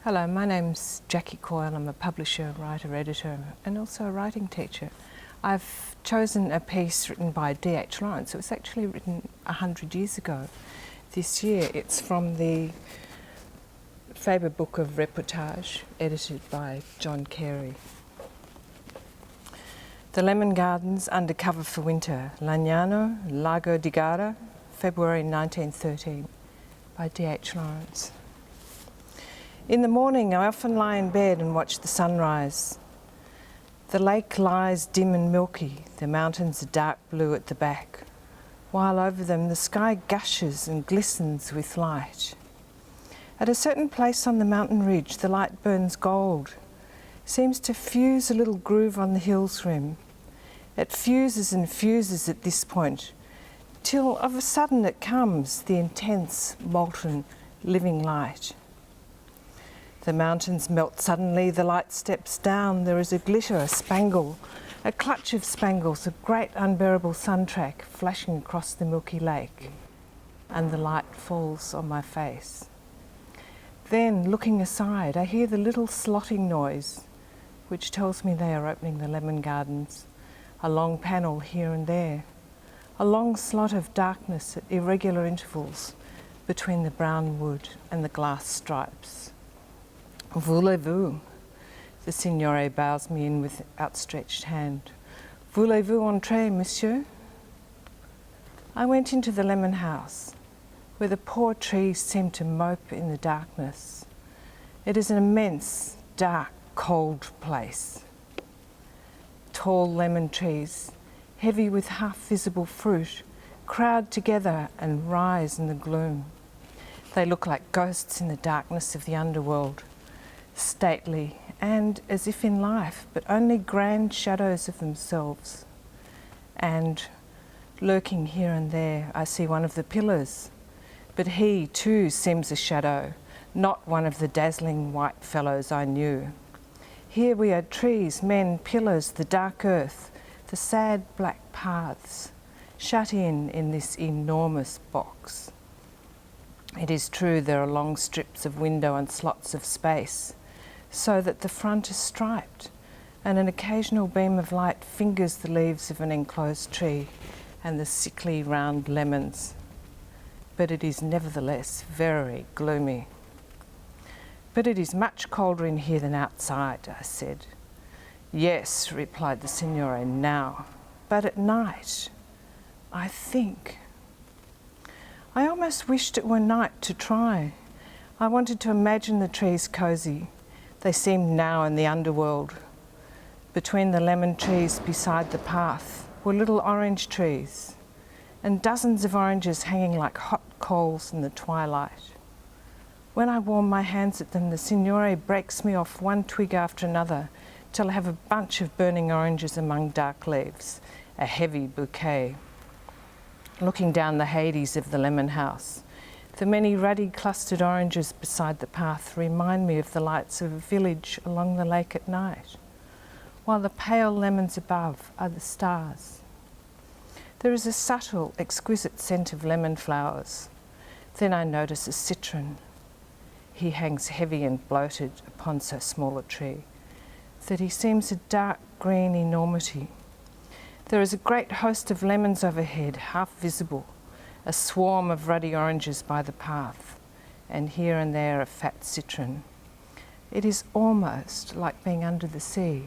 Hello, my name's Jackey Coyle. I'm a publisher, writer, editor and also a writing teacher. I've chosen a piece written by D.H. Lawrence. It was actually written 100 years ago this year. It's from the Faber book of Reportage, edited by John Carey. The Lemon Gardens Under Cover for Winter, Lagnano, Lago di Garda, February 1913, by D.H. Lawrence. In the morning, I often lie in bed and watch the sunrise. The lake lies dim and milky, the mountains are dark blue at the back, while over them the sky gushes and glistens with light. At a certain place on the mountain ridge, the light burns gold, seems to fuse a little groove on the hill's rim. It fuses and fuses at this point, till of a sudden it comes, the intense, molten, living light. The mountains melt suddenly, the light steps down, there is a glitter, a spangle, a clutch of spangles, a great unbearable sun track flashing across the milky lake, and the light falls on my face. Then, looking aside, I hear the little slotting noise, which tells me they are opening the lemon gardens, a long panel here and there, a long slot of darkness at irregular intervals between the brown wood and the glass stripes. Voulez-vous? The signore bows me in with outstretched hand. Voulez-vous entrer, monsieur? I went into the lemon house, where the poor trees seemed to mope in the darkness. It is an immense, dark, cold place. Tall lemon trees, heavy with half-visible fruit, crowd together and rise in the gloom. They look like ghosts in the darkness of the underworld, stately and as if in life, but only grand shadows of themselves. And lurking here and there, I see one of the pillars, but he too seems a shadow, not one of the dazzling white fellows I knew. Here we are trees, men, pillars, the dark earth, the sad black paths, shut in this enormous box. It is true there are long strips of window and slots of space, so that the front is striped, and an occasional beam of light fingers the leaves of an enclosed tree and the sickly round lemons. But it is nevertheless very gloomy. But it is much colder in here than outside, I said. Yes, replied the signore, now, but at night, I think. I almost wished it were night to try. I wanted to imagine the trees cosy. They seemed now in the underworld. Between the lemon trees beside the path were little orange trees, and dozens of oranges hanging like hot coals in the twilight. When I warm my hands at them, the signore breaks me off one twig after another till I have a bunch of burning oranges among dark leaves, a heavy bouquet. Looking down the Hades of the lemon house, the many ruddy clustered oranges beside the path remind me of the lights of a village along the lake at night, while the pale lemons above are the stars. There is a subtle, exquisite scent of lemon flowers. Then I notice a citron. He hangs heavy and bloated upon so small a tree that he seems a dark green enormity. There is a great host of lemons overhead, half visible, a swarm of ruddy oranges by the path, and here and there a fat citron. It is almost like being under the sea.